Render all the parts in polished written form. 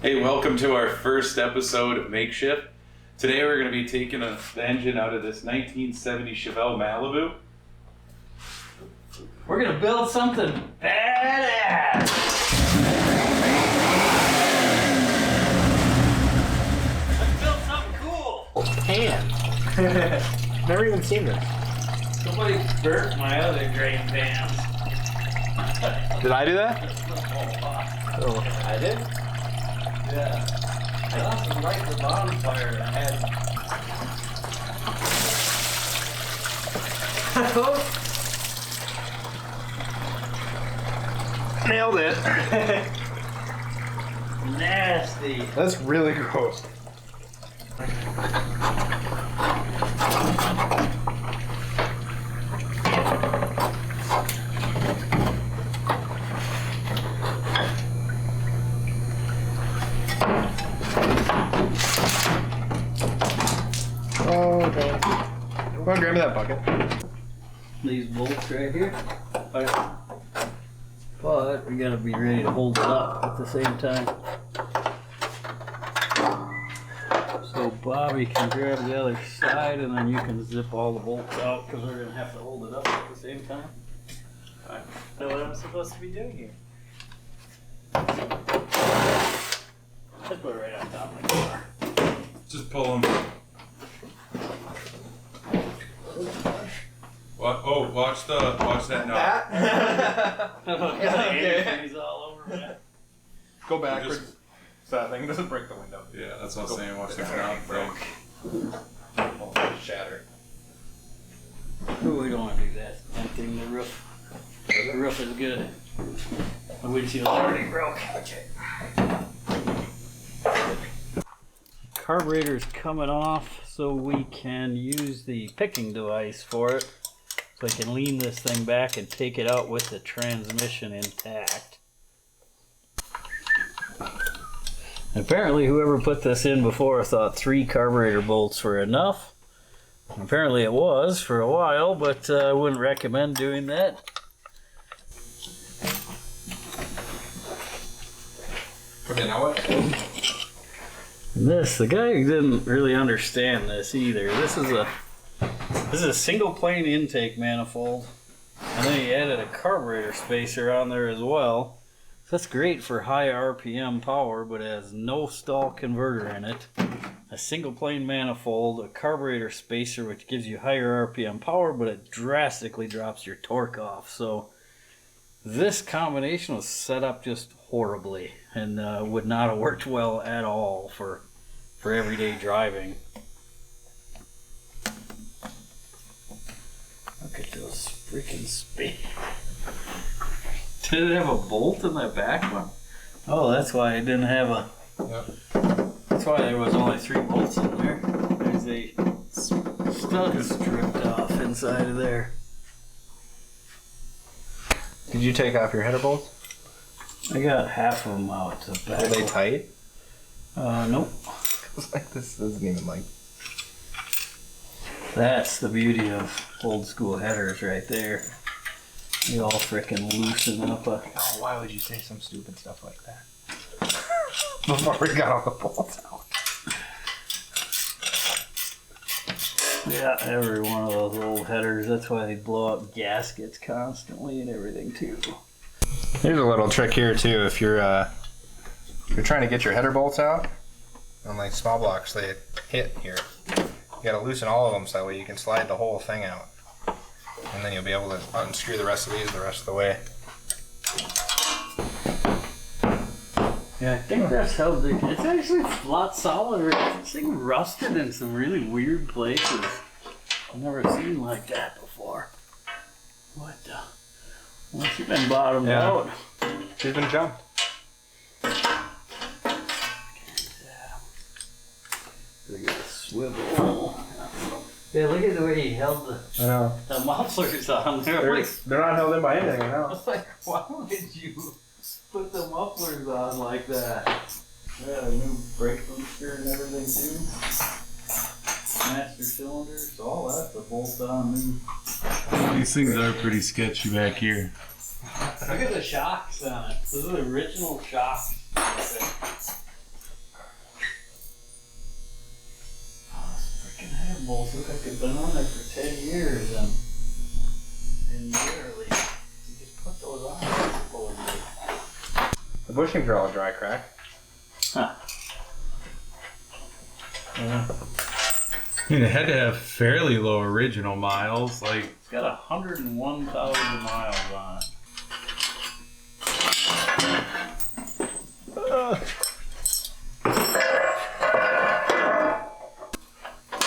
Hey, welcome to our first episode of Makeshift. Today we're going to be taking the engine out of this 1970 Chevelle Malibu. We're going to build something badass! Let's build something cool! Pan. Never even seen this. Somebody burnt my other drain pans. Did I do that? Oh, I did? Yeah. I lost them right to the bonfire and I had... Nailed it. Nasty. That's really gross. Oh, okay. Well, grab me that bucket. These bolts right here. But we gotta be ready to hold it up at the same time. So Bobby can grab the other side and then you can zip all the bolts out because we're gonna have to hold it up at the same time. I don't know what I'm supposed to be doing here. Let's put it right on top of the car. Just pull them. What? Oh, watch that knot. Okay. All over, man. Go backwards. So that thing doesn't break the window. Yeah, that's what I'm saying. Watch the knot break. Oh, shatter. Ooh, we don't want to do that. That thing, the roof. The roof is good. The windshield's already broke. Okay. Carburetor's coming off, so we can use the picking device for it. So I can lean this thing back and take it out with the transmission intact. Apparently whoever put this in before thought 3 carburetor bolts were enough. Apparently it was for a while, but I wouldn't recommend doing that. Okay, now what? And this, the guy didn't really understand this either. This is a single plane intake manifold, and then he added a carburetor spacer on there as well. So that's great for high RPM power, but it has no stall converter in it. A single plane manifold, a carburetor spacer, which gives you higher RPM power, but it drastically drops your torque off. So this combination was set up just horribly and would not have worked well at all for everyday driving. Look at those freaking speed. Did it have a bolt in the back one? Oh, that's why it didn't have a... Yep. That's why there was only 3 bolts in there. There's a stud stripped off inside of there. Did you take off your header bolts? I got half of them out the back. Are they tight? Nope. Like this isn't even like... That's the beauty of old school headers right there. They all frickin' loosen up. Oh, why would you say some stupid stuff like that? Before we got all the bolts out. Yeah, every one of those old headers. That's why they blow up gaskets constantly and everything too. Here's a little trick here too. If you're trying to get your header bolts out, on like small blocks they hit here. You gotta loosen all of them so that way you can slide the whole thing out. And then you'll be able to unscrew the rest of these the rest of the way. Yeah, I think that's how it's actually a lot solider. This thing rusted in some really weird places. I've never seen like that before. What the? Well, she's been bottomed out. She's been jumped. Look at the swivel. Yeah, look at the way he held the mufflers on there. They're not held in by anything, I know. It's like, why would you put the mufflers on like that? Yeah, a new brake booster and everything too. Master cylinders, all that's a bolt on new. These things are pretty sketchy back here. Look at the shocks on it. Those are the original shocks. bushings are all dry crack. Huh. I mean, it had to have fairly low original miles. Like, It's got 101,000 miles on it.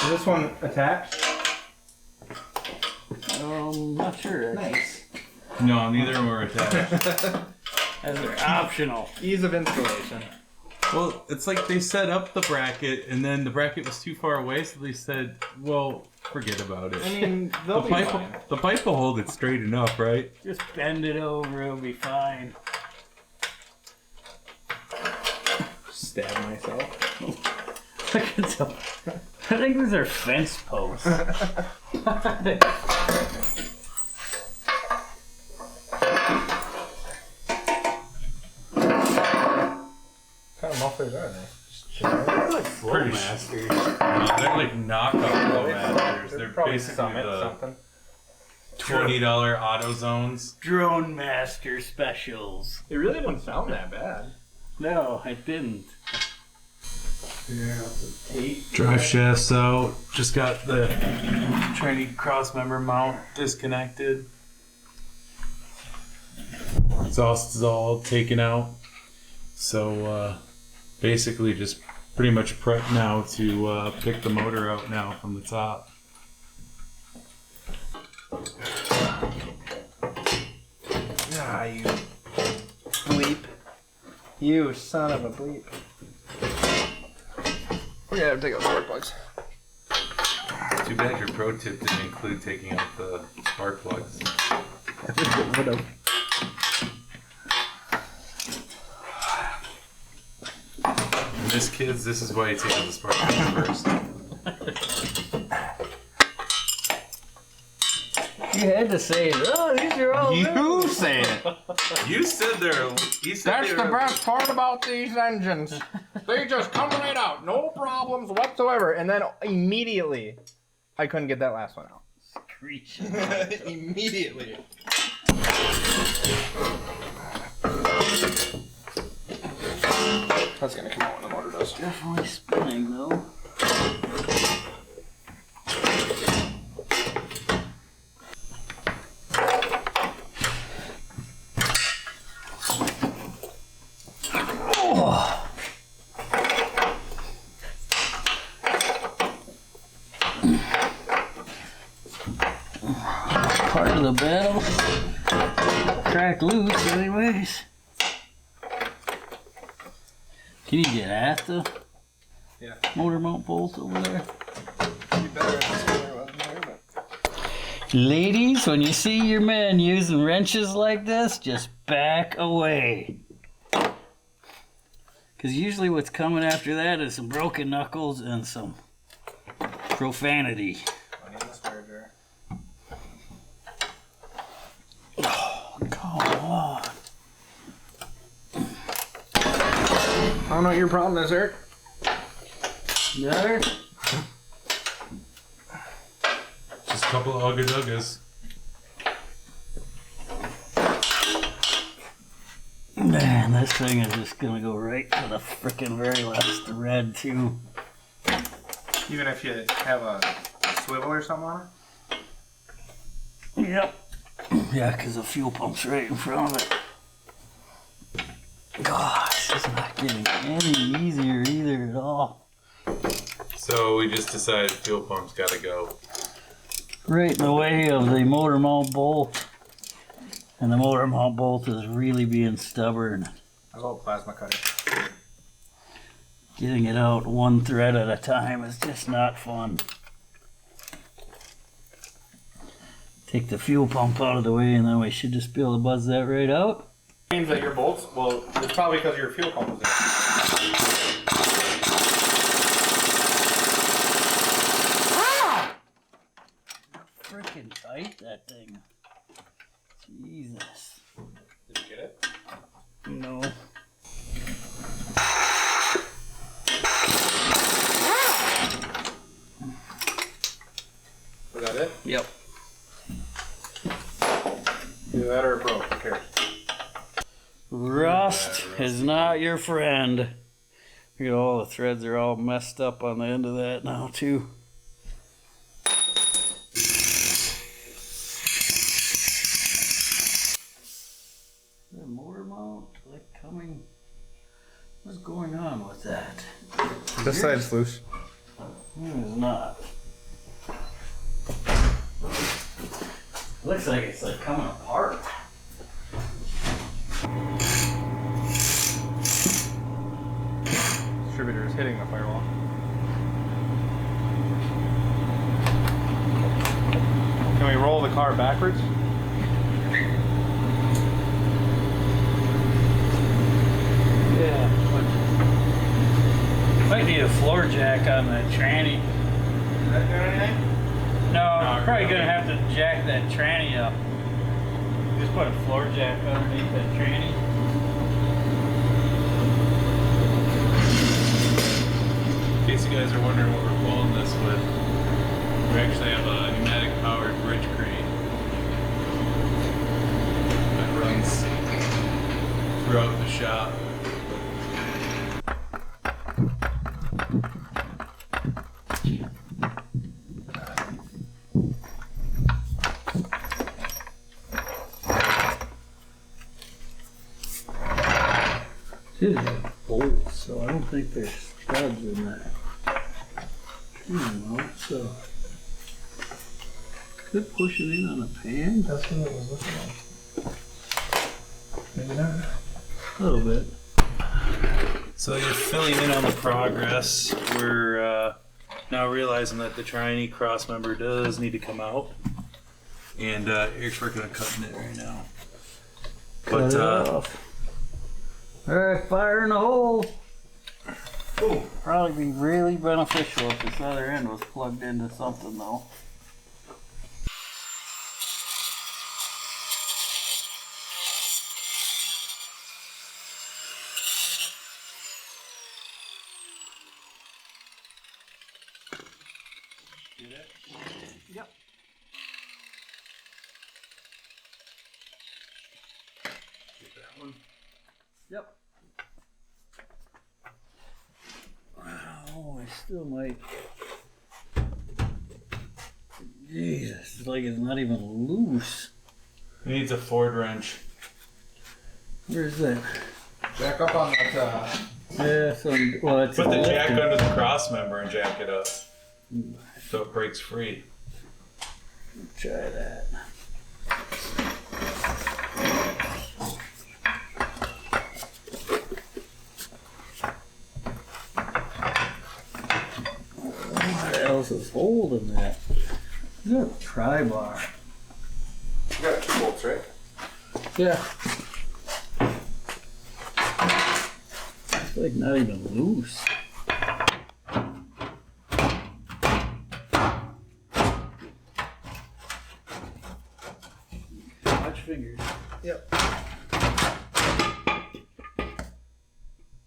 Is this one attached? Not sure. Nice. no, neither of them were attached. As they're optional. Ease of installation. Well, it's like they set up the bracket, and then the bracket was too far away, so they said, well, forget about it. I mean, The they'll be pipe, fine. the pipe will hold it straight enough, right? Just bend it over, it'll be fine. Stab myself. Look at them. I think these are fence posts. What kind of mufflers are they? They're like Pretty Flowmasters. They're like knockoff Flowmasters. They're probably basically Summit the something. $20 auto zones. Drone Master Specials. It really didn't sound that bad. No, I didn't. Drive shafts out. Just got the tranny cross member mount disconnected. Exhaust is all taken out. So basically just pretty much prep now to pick the motor out now from the top. Ah, you bleep. You son of a bleep. We're gonna have to take out spark plugs. Too bad your pro tip didn't include taking out the spark plugs. I think it would have. And this, kids, this is why you take out the spark plugs first. You had to say, oh, these are all You say it. You said they're. You said That's they the were- best part about these engines. They just come right out, no problems whatsoever. And then immediately, I couldn't get that last one out. screech. Immediately. That's gonna come out when the motor does. Definitely spinning though. Part of the battle. Crack loose anyways. Can you get at the motor mount bolt over there? Be better if this motor wasn't there, but... Ladies, when you see your men using wrenches like this, just back away. Because usually what's coming after that is some broken knuckles and some profanity. I need the spare jar. Oh, come on. I don't know what your problem is, Eric. There? Just a couple of ugga duggas. Man, this thing is just gonna go right to the frickin' very last thread, too. Even if you have a swivel or something on it? Yep. Yeah, because the fuel pump's right in front of it. Gosh, it's not getting any easier either at all. So we just decided fuel pump's gotta go. Right in the way of the motor mount bolt. And the motor mount bolt is really being stubborn. I'll go plasma cutter. Getting it out one thread at a time is just not fun. Take the fuel pump out of the way and then we should just be able to buzz that right out. Means that your bolts, well, it's probably because your fuel pump was there. Freaking tight, that thing. Jesus. Did you get it? No. Was that it? Yep. Either that or it broke. Who cares? Rust is not your friend. Look at all the threads are all messed up on the end of that now too. The motor mount like coming. What's going on with that? This side's loose. It is not. Looks like it's like coming apart. Distributor is hitting the firewall. Can we roll the car backwards? Yeah. Might need a floor jack on the tranny. Is that doing anything? No, probably gonna have to jack that tranny up. Just put a floor jack underneath that tranny. In case you guys are wondering what we're pulling this with, we actually have a pneumatic powered bridge crane that runs throughout the shop. These are bolts, so I don't think there's studs in that. So good pushing in on a pan. That's what it was looking like. Maybe not. A little bit. So you're filling in on the progress. We're now realizing that the tranny cross member does need to come out. And Eric's working on cutting it right now. Cut it off. Alright, fire in the hole. Ooh, probably be really beneficial if this other end was plugged into something though. Get it? Yep. Get that one. Yep. Wow, I still might. Jesus, it's like it's not even loose. It needs a Ford wrench. Where's that? Jack up on that. Yeah, well, it's Put the jack under the cross member and jack it up so it breaks free. Try that. What else is holding that? Is that a tri-bar? You got 2 bolts, right? Yeah. It's like not even loose. Watch fingers. Yep.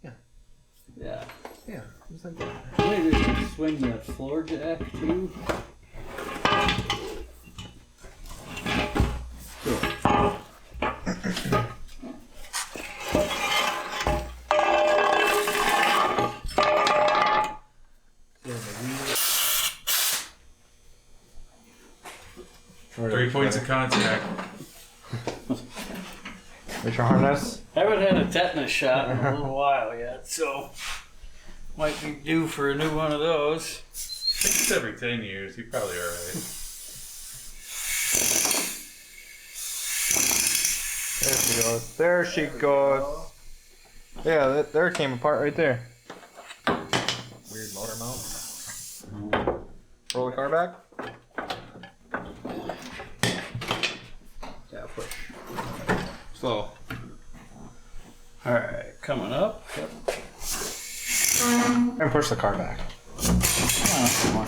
Yeah. Yeah. Just like that. Maybe we can swing the floor jack too. Sure. 3 points of contact. Get your harness. Haven't had a tetanus shot in a little while yet, so might be due for a new one of those. I think it's every 10 years. You're probably alright. There she goes. There she goes. Yeah, that there came apart right there. Weird motor mount. Roll the car back. Yeah, push. Slow. Alright, coming up. Yep. And push the car back. Come on.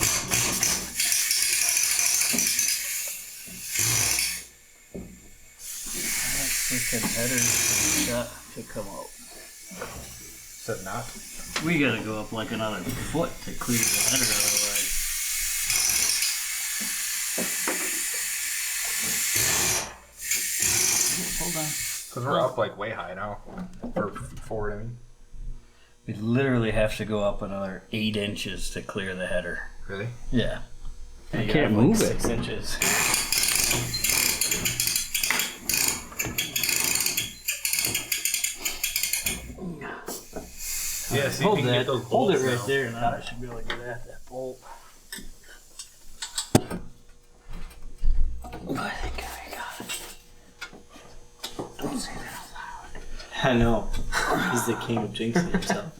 Freaking headers shot to come out. Is it not? We gotta go up like another foot to clear the header otherwise. Hold on. So Because we're up like way high now. Or forward, I mean. We literally have to go up another 8 inches to clear the header. Really? Yeah. You I gotta can't have, move like, it. 6 inches. Yeah, see if Hold you can that. get those Hold it bolts right now. there, and I should be able to get at that bolt. I think I got it. Don't say that out loud. I know. He's the king of jinxing himself.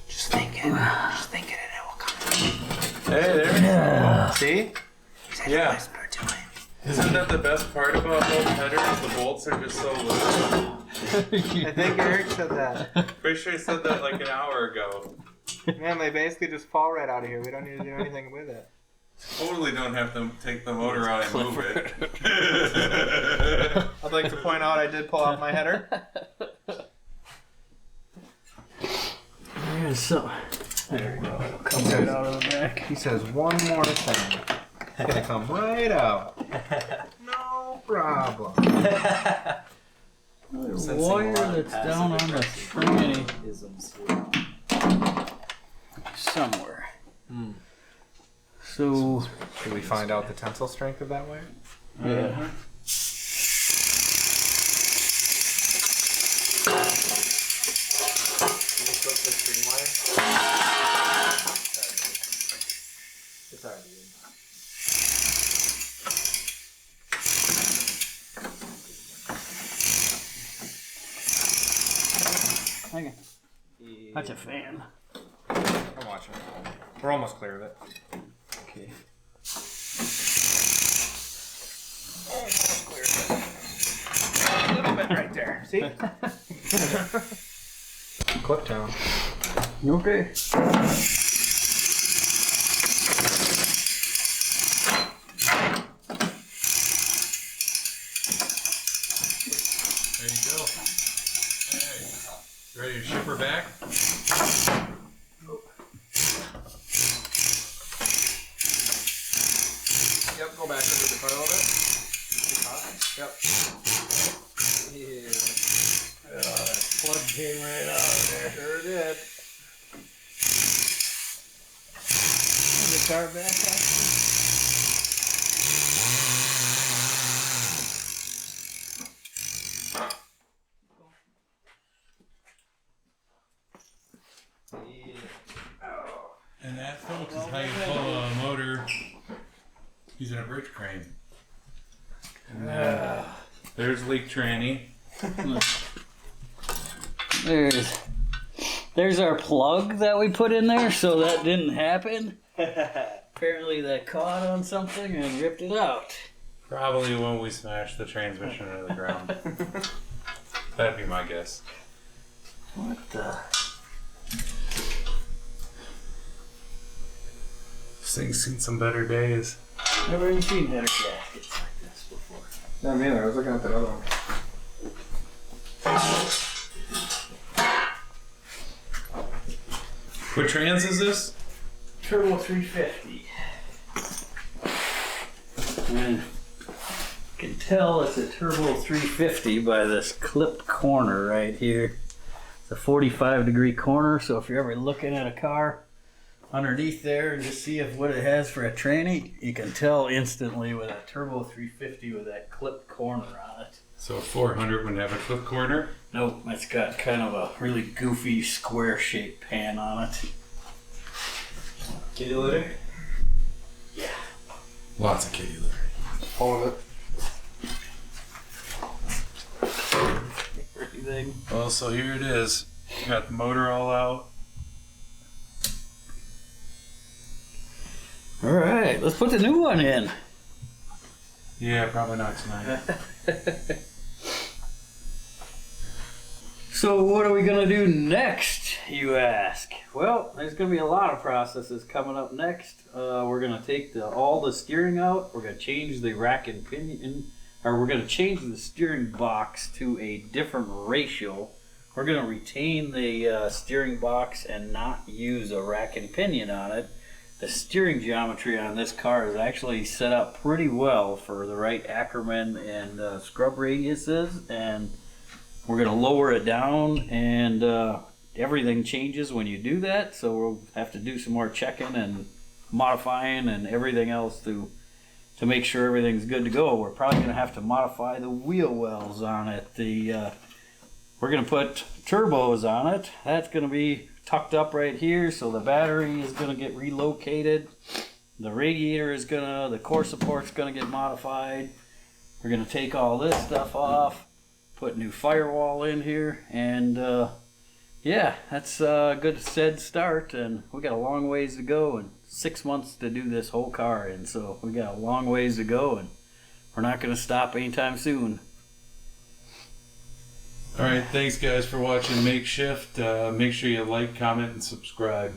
Just think it. Just think it and it will come. Hey, there we go. See? Yeah. Isn't that the best part about those headers? The bolts are just so loose. I think Eric said that. Pretty sure he said that like an hour ago. Man, they basically just fall right out of here. We don't need to do anything with it. Totally don't have to take the motor out and move it. I'd like to point out I did pull out my header. There's some. There we go. It'll come right out of the back. He says one more thing. It's gonna come right out. No problem. The wire that's down on the tranny Isms. somewhere. So, Should we find out the tensile strength of that wire? yeah. It's already in. Hang on. That's a fan. I'm watching. We're almost clear of it. Okay. Almost clear of it. A little bit right there. See? Clip down. Okay. There you go. Hey. Ready to ship her back? Yep, go back into the car a little bit. Yep. Yeah. Plug came right out of there. Sure did. The car back actually. And that, folks, is how you pull a motor using a bridge crane. There's leak tranny. There's our plug that we put in there, so that didn't happen. Apparently that caught on something and ripped it out. Probably when we smashed the transmission into the ground. That'd be my guess. What the? This thing's seen some better days. Never even seen header gaskets like this before. Yeah, me either. I was looking at that other one. What trans is this? Turbo 350. And you can tell it's a Turbo 350 by this clipped corner right here. It's a 45-degree corner, so if you're ever looking at a car underneath there and just see if what it has for a tranny, you can tell instantly with a Turbo 350 with that clipped corner on it. So 400 wouldn't have a clip corner. Nope, it's got kind of a really goofy square-shaped pan on it. Kitty litter? Yeah. Lots of kitty litter. All of it. Everything. Well, so here it is. Got the motor all out. All right, let's put the new one in. Yeah, probably not tonight. So what are we gonna do next, you ask? Well, there's gonna be a lot of processes coming up next. We're gonna take all the steering out. We're gonna change the rack and pinion, or we're gonna change the steering box to a different ratio. We're gonna retain the steering box and not use a rack and pinion on it. the steering geometry on this car is actually set up pretty well for the right Ackerman and scrub radiuses, and we're going to lower it down, and everything changes when you do that, so we'll have to do some more checking and modifying and everything else to make sure everything's good to go. We're probably going to have to modify the wheel wells on it. We're going to put turbos on it. That's going to be tucked up right here, so the battery is going to get relocated. The radiator is the core support's going to get modified. We're going to take all this stuff off, put new firewall in here, and yeah, that's a good stead start, and we got a long ways to go and 6 months to do this whole car, and so we got a long ways to go, and we're not going to stop anytime soon. All right, thanks guys for watching Makeshift. Make sure you like, comment, and subscribe.